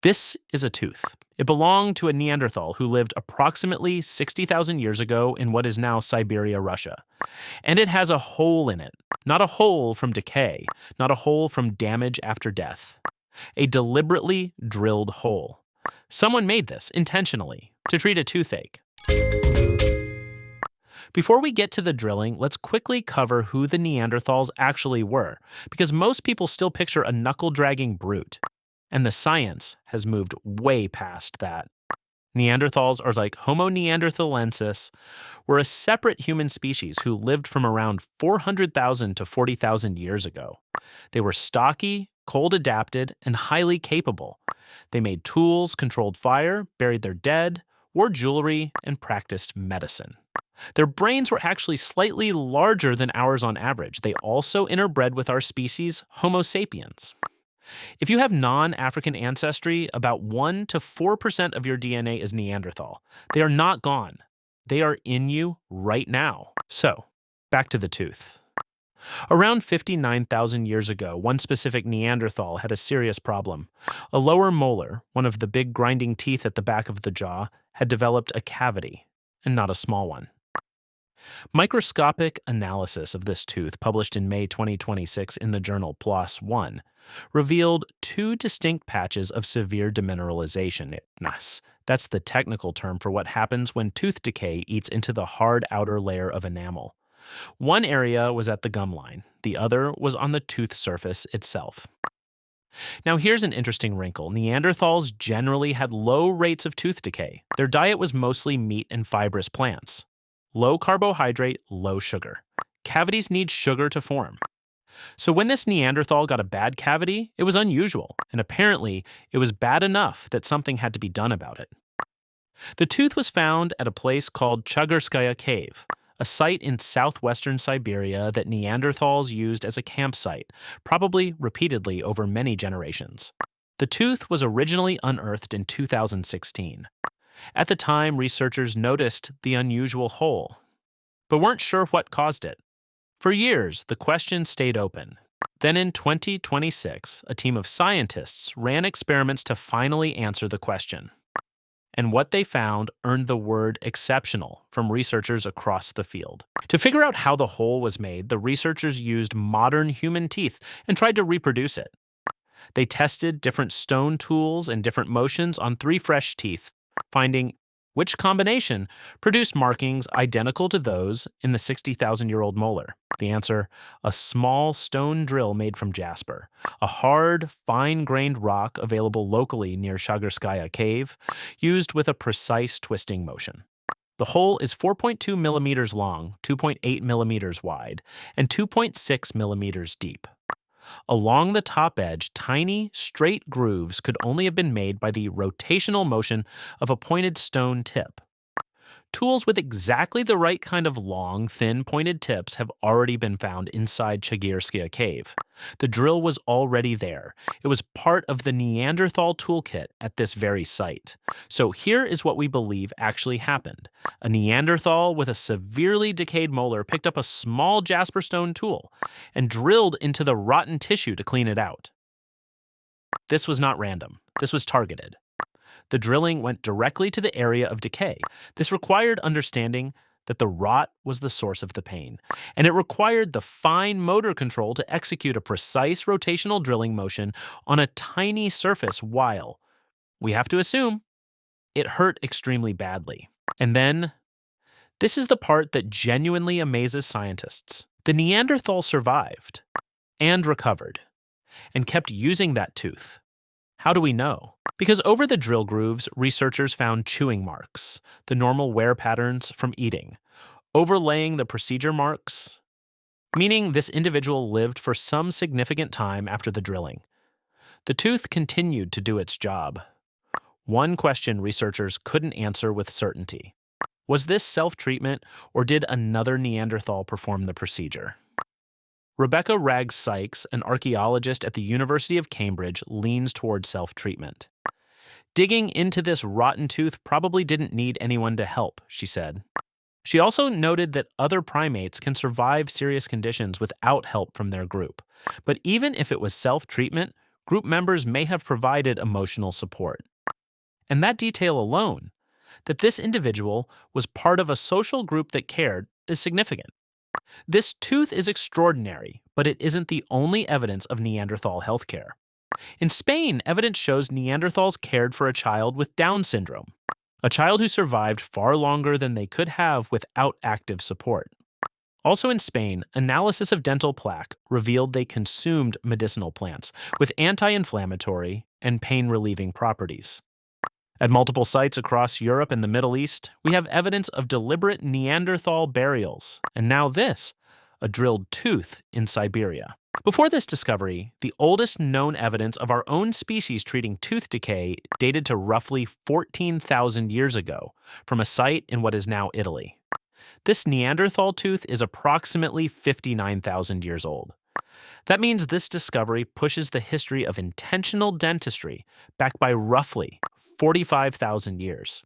This is a tooth. It belonged to a Neanderthal who lived approximately 60,000 years ago in what is now Siberia, Russia. And it has a hole in it. Not a hole from decay, not a hole from damage after death. A deliberately drilled hole. Someone made this intentionally to treat a toothache. Before we get to the drilling, let's quickly cover who the Neanderthals actually were, because most people still picture a knuckle-dragging brute. And the science has moved way past that. Neanderthals, or like Homo neanderthalensis, were a separate human species who lived from around 400,000 to 40,000 years ago. They were stocky, cold-adapted, and highly capable. They made tools, controlled fire, buried their dead, wore jewelry, and practiced medicine. Their brains were actually slightly larger than ours on average. They also interbred with our species, Homo sapiens. If you have non-African ancestry, about 1 to 4% of your DNA is Neanderthal. They are not gone. They are in you right now. So, back to the tooth. Around 59,000 years ago, one specific Neanderthal had a serious problem. A lower molar, one of the big grinding teeth at the back of the jaw, had developed a cavity, and not a small one. Microscopic analysis of this tooth, published in May 2026 in the journal PLOS One, revealed two distinct patches of severe demineralization. That's the technical term for what happens when tooth decay eats into the hard outer layer of enamel. One area was at the gum line, the other was on the tooth surface itself. Now here's an interesting wrinkle. Neanderthals generally had low rates of tooth decay. Their diet was mostly meat and fibrous plants. Low carbohydrate, low sugar. Cavities need sugar to form. So when this Neanderthal got a bad cavity, it was unusual, and apparently it was bad enough that something had to be done about it. The tooth was found at a place called Chagyrskaya Cave, a site in southwestern Siberia that Neanderthals used as a campsite, probably repeatedly over many generations. The tooth was originally unearthed in 2016. At the time, researchers noticed the unusual hole, but weren't sure what caused it. For years, the question stayed open. Then in 2026, a team of scientists ran experiments to finally answer the question. And what they found earned the word exceptional from researchers across the field. To figure out how the hole was made, the researchers used modern human teeth and tried to reproduce it. They tested different stone tools and different motions on 3 fresh teeth, finding which combination produced markings identical to those in the 60,000-year-old molar. The answer, a small stone drill made from jasper, a hard, fine-grained rock available locally near Chagyrskaya Cave, used with a precise twisting motion. The hole is 4.2 millimeters long, 2.8 millimeters wide, and 2.6 millimeters deep. Along the top edge, tiny, straight grooves could only have been made by the rotational motion of a pointed stone tip. Tools with exactly the right kind of long, thin, pointed tips have already been found inside Chagyrskaya Cave. The drill was already there. It was part of the Neanderthal toolkit at this very site. So here is what we believe actually happened. A Neanderthal with a severely decayed molar picked up a small jasper stone tool and drilled into the rotten tissue to clean it out. This was not random. This was targeted. The drilling went directly to the area of decay. This required understanding that the rot was the source of the pain, and it required the fine motor control to execute a precise rotational drilling motion on a tiny surface while, we have to assume, it hurt extremely badly. And then, this is the part that genuinely amazes scientists. The Neanderthal survived and recovered and kept using that tooth. How do we know? Because over the drill grooves, researchers found chewing marks, the normal wear patterns from eating, overlaying the procedure marks, meaning this individual lived for some significant time after the drilling. The tooth continued to do its job. One question researchers couldn't answer with certainty. Was this self-treatment, or did another Neanderthal perform the procedure? Rebecca Raggs-Sykes, an archaeologist at the University of Cambridge, leans toward self-treatment. Digging into this rotten tooth probably didn't need anyone to help, she said. She also noted that other primates can survive serious conditions without help from their group. But even if it was self-treatment, group members may have provided emotional support. And that detail alone, that this individual was part of a social group that cared, is significant. This tooth is extraordinary, but it isn't the only evidence of Neanderthal healthcare. In Spain, evidence shows Neanderthals cared for a child with Down syndrome, a child who survived far longer than they could have without active support. Also in Spain, analysis of dental plaque revealed they consumed medicinal plants with anti-inflammatory and pain-relieving properties. At multiple sites across Europe and the Middle East, we have evidence of deliberate Neanderthal burials, and now this, a drilled tooth in Siberia. Before this discovery, the oldest known evidence of our own species treating tooth decay dated to roughly 14,000 years ago from a site in what is now Italy. This Neanderthal tooth is approximately 59,000 years old. That means this discovery pushes the history of intentional dentistry back by roughly 45,000 years.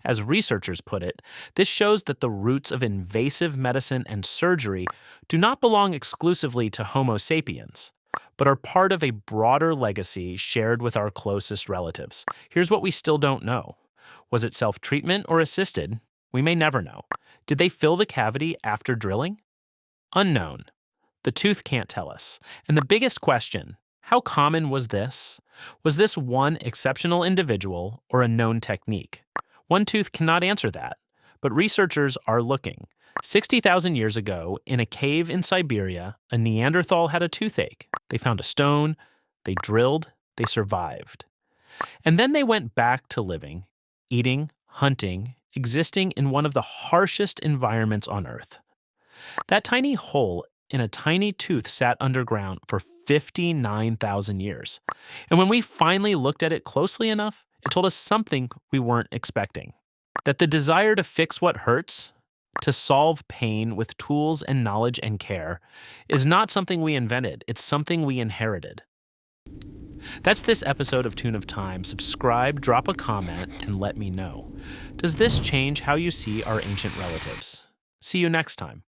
As researchers put it, this shows that the roots of invasive medicine and surgery do not belong exclusively to Homo sapiens, but are part of a broader legacy shared with our closest relatives. Here's what we still don't know. Was it self-treatment or assisted? We may never know. Did they fill the cavity after drilling? Unknown. The tooth can't tell us. And the biggest question, how common was this? Was this one exceptional individual or a known technique? One tooth cannot answer that, but researchers are looking. 60,000 years ago, in a cave in Siberia, a Neanderthal had a toothache. They found a stone, they drilled, they survived. And then they went back to living, eating, hunting, existing in one of the harshest environments on Earth. That tiny hole in a tiny tooth sat underground for 59,000 years. And when we finally looked at it closely enough, it told us something we weren't expecting. That the desire to fix what hurts, to solve pain with tools and knowledge and care, is not something we invented, it's something we inherited. That's this episode of Toon of Time. Subscribe, drop a comment, and let me know. Does this change how you see our ancient relatives? See you next time.